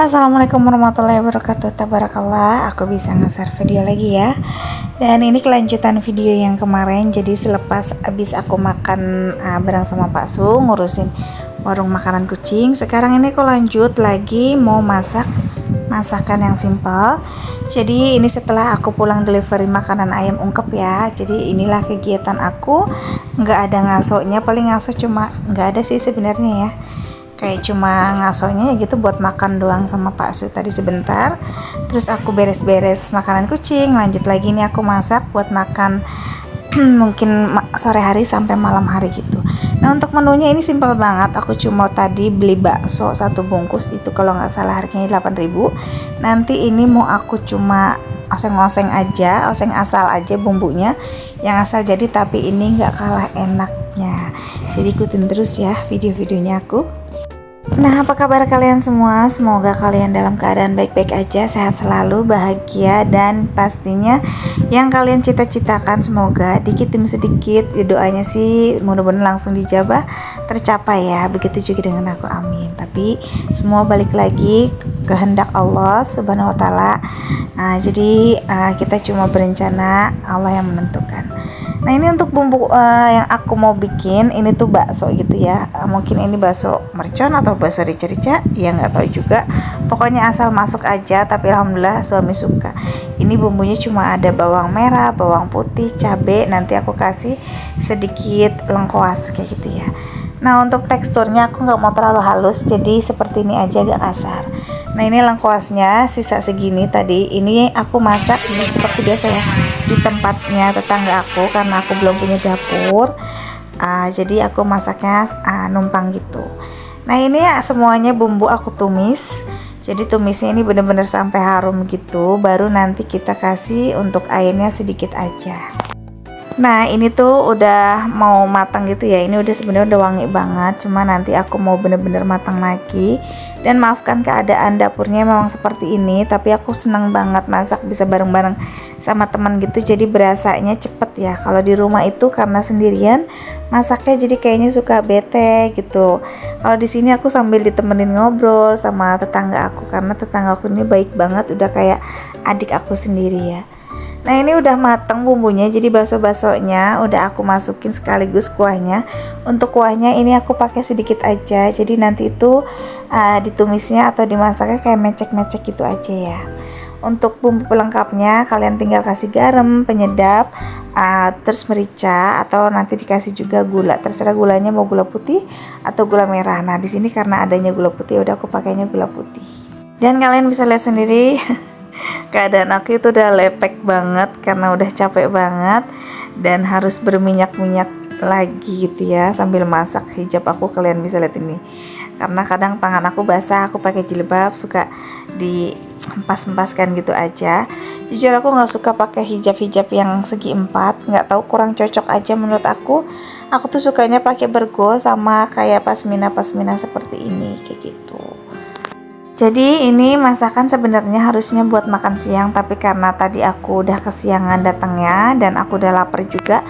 Assalamualaikum warahmatullahi wabarakatuh. Tabarakallah, aku bisa nge-share video lagi ya. Dan ini kelanjutan video yang kemarin. Jadi selepas abis aku makan bareng sama Pak Su ngurusin warung makanan kucing, sekarang ini aku lanjut lagi mau masakan yang simple. Jadi ini setelah aku pulang delivery makanan ayam ungkep ya. Jadi inilah kegiatan aku, nggak ada ngasoknya, paling ngaso cuma nggak ada sih sebenarnya ya, kayak cuma ngasonya ya gitu buat makan doang sama Pak Su tadi sebentar. Terus aku beres-beres makanan kucing, lanjut lagi nih aku masak buat makan mungkin sore hari sampai malam hari gitu. Nah untuk menunya ini simpel banget, aku cuma tadi beli bakso satu bungkus, itu kalau nggak salah harganya 8.000. Nanti ini mau aku cuma oseng-oseng aja, oseng asal aja bumbunya yang asal jadi, tapi ini nggak kalah enaknya. Jadi ikutin terus ya video-videonya aku. Nah, apa kabar kalian semua? Semoga kalian dalam keadaan baik-baik aja, sehat selalu, bahagia, dan pastinya yang kalian cita-citakan semoga dikit demi sedikit ya, doanya sih mudah-mudahan langsung dijabah, tercapai ya. Begitu juga dengan aku, amin. Tapi semua balik lagi ke kehendak Allah Subhanahu wa taala. Jadi kita cuma berencana, Allah yang menentukan. Nah ini untuk bumbu yang aku mau bikin ini tuh bakso gitu ya, mungkin ini bakso mercon atau bakso rica-rica ya, nggak tahu juga, pokoknya asal masuk aja. Tapi alhamdulillah suami suka. Ini bumbunya cuma ada bawang merah, bawang putih, cabai, nanti aku kasih sedikit lengkuas kayak gitu ya. Nah untuk teksturnya aku nggak mau terlalu halus, jadi seperti ini aja, agak kasar. Nah ini lengkuasnya sisa segini tadi, ini aku masak ini seperti biasa ya di tempatnya tetangga aku karena aku belum punya dapur. Jadi aku masaknya numpang gitu. Nah ini ya semuanya bumbu aku tumis. Jadi tumisnya ini bener-bener sampai harum gitu, baru nanti kita kasih untuk airnya sedikit aja. Nah ini tuh udah mau matang gitu ya, ini udah sebenarnya udah wangi banget, cuma nanti aku mau bener-bener matang lagi. Dan maafkan keadaan dapurnya memang seperti ini, tapi aku senang banget masak bisa bareng-bareng sama teman gitu, jadi berasanya cepet ya. Kalau di rumah itu karena sendirian masaknya jadi kayaknya suka bete gitu. Kalau di sini aku sambil ditemenin ngobrol sama tetangga aku, karena tetangga aku ini baik banget, udah kayak adik aku sendiri ya. Nah ini udah mateng bumbunya, jadi bakso-baksonya udah aku masukin sekaligus kuahnya. Untuk kuahnya ini aku pakai sedikit aja, jadi nanti itu ditumisnya atau dimasaknya kayak mecek-mecek gitu aja ya. Untuk bumbu pelengkapnya kalian tinggal kasih garam, penyedap, terus merica, atau nanti dikasih juga gula, terserah gulanya mau gula putih atau gula merah. Nah di sini karena adanya gula putih udah aku pakainya gula putih. Dan kalian bisa lihat sendiri keadaan aku itu udah lepek banget karena udah capek banget dan harus berminyak-minyak lagi gitu ya sambil masak. Hijab aku kalian bisa lihat ini, karena kadang tangan aku basah, aku pakai jilbab suka diempas-empaskan gitu aja. Jujur aku nggak suka pakai hijab yang segi empat, nggak tahu, kurang cocok aja menurut aku. Aku tuh sukanya pakai bergo sama kayak pasmina seperti ini kayak gitu. Jadi ini masakan sebenarnya harusnya buat makan siang, tapi karena tadi aku udah kesiangan datangnya dan aku udah lapar juga,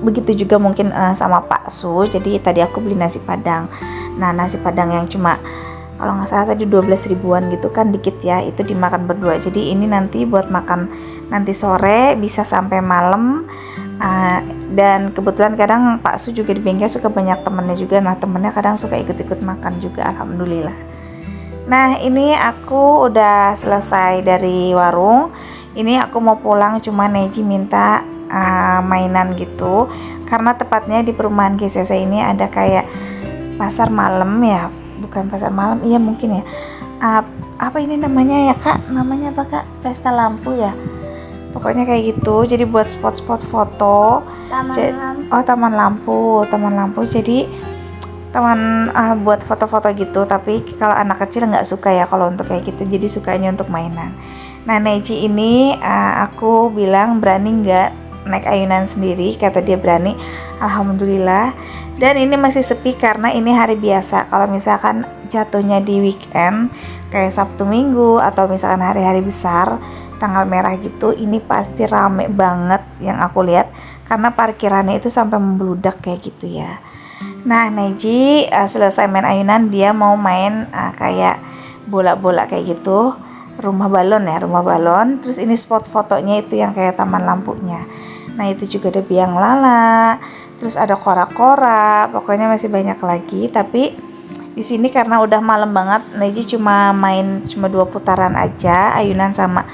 begitu juga mungkin sama Pak Su. Jadi tadi aku beli nasi padang. Nah nasi padang yang cuma kalau nggak salah tadi 12 ribuan gitu kan, dikit ya, itu dimakan berdua. Jadi ini nanti buat makan nanti sore bisa sampai malam. Dan kebetulan kadang Pak Su juga di bengkel suka banyak temennya juga. Nah temennya kadang suka ikut-ikut makan juga, alhamdulillah. Nah ini aku udah selesai dari warung. Ini aku mau pulang, cuma Neji minta mainan gitu, karena tepatnya di perumahan GCC ini ada kayak pasar malam ya, bukan pasar malam, iya mungkin ya, apa ini namanya ya kak, namanya apa kak, pesta lampu ya, pokoknya kayak gitu. Jadi buat spot-spot foto, taman lampu. Jadi teman buat foto-foto gitu, tapi kalau anak kecil nggak suka ya kalau untuk kayak gitu, jadi sukanya untuk mainan. Nah Neji ini aku bilang berani nggak naik ayunan sendiri, kata dia berani, alhamdulillah. Dan ini masih sepi karena ini hari biasa. Kalau misalkan jatuhnya di weekend kayak Sabtu Minggu atau misalkan hari-hari besar tanggal merah gitu, ini pasti rame banget yang aku lihat, karena parkirannya itu sampai membludak kayak gitu ya. Nah Neji selesai main ayunan, dia mau main kayak bola-bola kayak gitu, rumah balon. Terus ini spot fotonya itu yang kayak taman lampunya. Nah itu juga ada biang lala, terus ada kora-kora, pokoknya masih banyak lagi. Tapi di sini karena udah malam banget, Neji cuma main 2 putaran aja, ayunan sama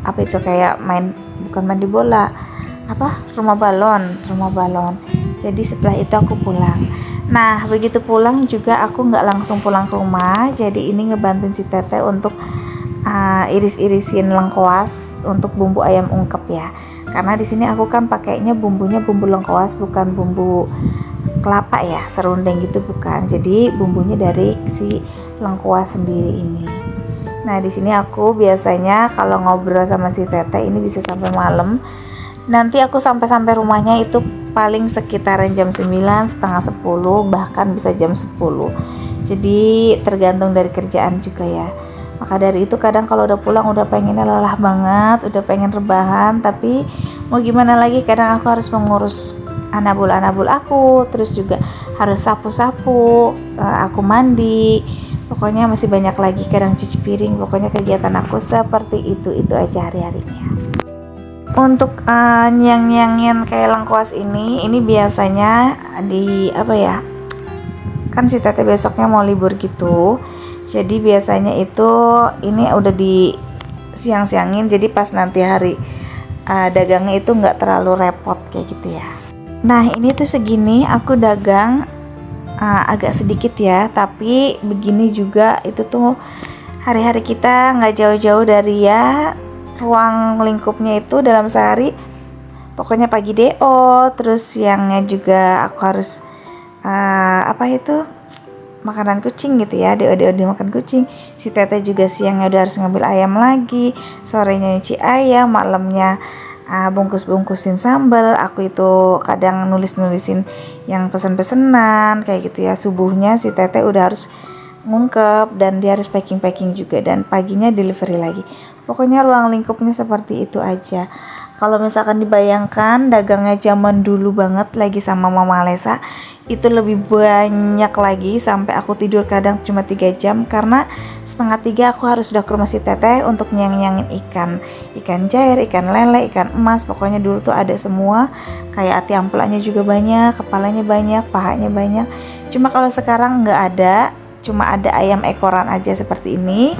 apa itu kayak main, bukan mandi bola, rumah balon. Jadi setelah itu aku pulang. Nah begitu pulang juga aku nggak langsung pulang ke rumah, jadi ini ngebantuin si Teteh untuk iris-irisin lengkuas untuk bumbu ayam ungkep ya. Karena di sini aku kan pakainya bumbunya bumbu lengkuas, bukan bumbu kelapa ya, serundeng gitu bukan. Jadi bumbunya dari si lengkuas sendiri ini. Nah di sini aku biasanya kalau ngobrol sama si Teteh ini bisa sampai malam. Nanti aku sampai rumahnya itu paling sekitaran jam 9, setengah 10, bahkan bisa jam 10. Jadi tergantung dari kerjaan juga ya. Maka dari itu kadang kalau udah pulang udah pengennya lelah banget, udah pengen rebahan, tapi mau gimana lagi, kadang aku harus mengurus anabul aku, terus juga harus sapu-sapu, aku mandi, pokoknya masih banyak lagi, kadang cuci piring, pokoknya kegiatan aku seperti itu aja hari-harinya. Untuk nyang-nyangin kayak lengkuas ini biasanya di kan si Teteh besoknya mau libur gitu, jadi biasanya itu ini udah di siang-siangin, jadi pas nanti hari dagangnya itu nggak terlalu repot kayak gitu ya. Nah ini tuh segini aku dagang agak sedikit ya, tapi begini juga itu tuh hari-hari kita nggak jauh-jauh dari ya ruang lingkupnya itu dalam sehari. Pokoknya pagi DO, terus siangnya juga aku harus makanan kucing gitu ya, DO makan kucing. Si Teteh juga siangnya udah harus ngambil ayam lagi, sorenya nyuci ayam, malamnya bungkus-bungkusin sambal. Aku itu kadang nulis-nulisin yang pesen-pesenan kayak gitu ya. Subuhnya si Teteh udah harus ngungkep dan dia harus packing juga, dan paginya delivery lagi. Pokoknya ruang lingkupnya seperti itu aja. Kalau misalkan dibayangkan dagangnya zaman dulu banget lagi sama Mama Alesa, itu lebih banyak lagi, sampai aku tidur kadang cuma 3 jam karena 2:30 aku harus udah ke rumah si Teteh untuk nyang-nyangin ikan jair, ikan lele, ikan emas. Pokoknya dulu tuh ada semua, kayak ati amplaknya juga banyak, kepalanya banyak, pahanya banyak. Cuma kalau sekarang nggak ada, cuma ada ayam ekoran aja seperti ini.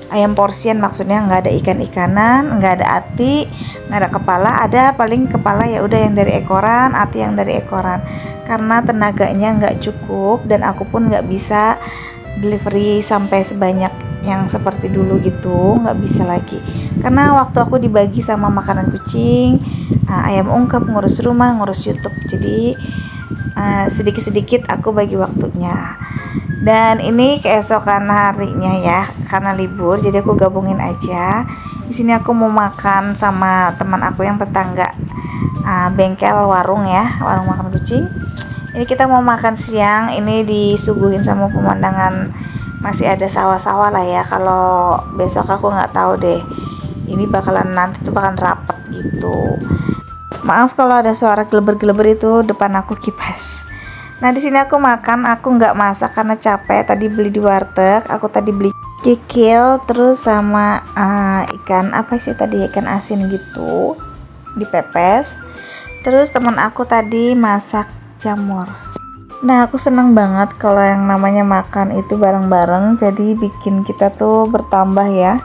Ayam porsian maksudnya, nggak ada ikan-ikanan, nggak ada ati, nggak ada kepala. Ada paling kepala ya udah yang dari ekoran, ati yang dari ekoran, karena tenaganya nggak cukup dan aku pun nggak bisa delivery sampai sebanyak yang seperti dulu gitu, nggak bisa lagi karena waktu aku dibagi sama makanan kucing, ayam ungkep, ngurus rumah, ngurus YouTube, jadi sedikit-sedikit aku bagi waktunya. Dan ini keesokan harinya ya, karena libur jadi aku gabungin aja. Di sini aku mau makan sama teman aku yang tetangga, bengkel warung makan kucing. Ini kita mau makan siang, ini disuguhin sama pemandangan, masih ada sawah-sawah lah ya. Kalau besok aku nggak tahu deh, ini nanti tuh bakalan rapet gitu. Maaf kalau ada suara geleber-geleber, itu depan aku kipas. Nah di sini aku makan, aku nggak masak karena capek. Tadi beli di warteg, aku tadi beli kikil terus sama ikan ikan asin gitu dipepes. Terus teman aku tadi masak jamur. Nah aku seneng banget kalau yang namanya makan itu bareng-bareng, jadi bikin kita tuh bertambah ya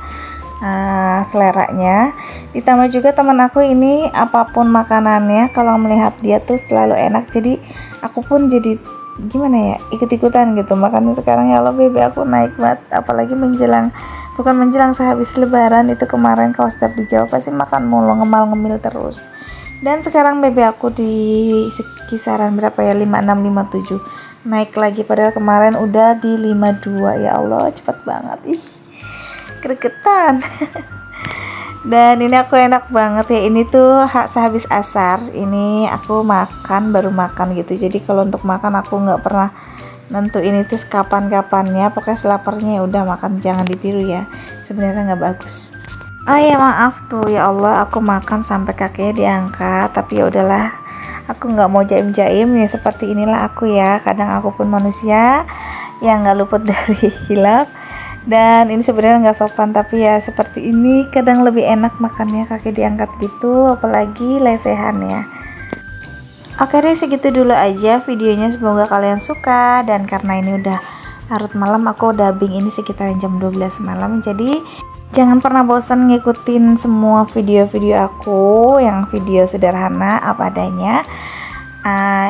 seleranya. Ditambah juga teman aku ini apapun makanannya, kalau melihat dia tuh selalu enak, jadi aku pun jadi gimana ya, ikut-ikutan gitu. Makanya sekarang ya Allah, BB aku naik banget, apalagi bukan menjelang sehabis lebaran itu kemarin, kalau setiap di Jawa pasti makan mulu, ngemil terus. Dan sekarang BB aku di kisaran berapa ya, 56, 57, naik lagi, padahal kemarin udah di 52. Ya Allah cepet banget, gregetan. Dan ini aku enak banget ya, ini tuh sehabis asar ini aku baru makan gitu. Jadi kalau untuk makan aku nggak pernah nentuin itu kapan-kapannya, pokoknya selaparnya ya udah makan, jangan ditiru ya, sebenarnya nggak bagus. Ya maaf tuh ya Allah, aku makan sampai kakinya diangkat, tapi ya udahlah, aku nggak mau jaim-jaim ya, seperti inilah aku ya, kadang aku pun manusia yang nggak luput dari hilaf. Dan ini sebenarnya nggak sopan, tapi ya seperti ini kadang lebih enak makannya kaki diangkat gitu, apalagi lesehan ya. Oke deh, segitu dulu aja videonya, semoga kalian suka. Dan karena ini udah larut malam, aku dubbing ini sekitar jam 12 malam, jadi jangan pernah bosan ngikutin semua video-video aku yang video sederhana apa adanya.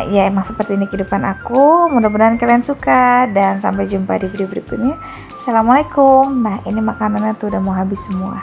Ya emang seperti ini kehidupan aku. Mudah-mudahan kalian suka dan sampai jumpa di video berikutnya. Assalamualaikum. Nah, ini makanannya tuh udah mau habis semua.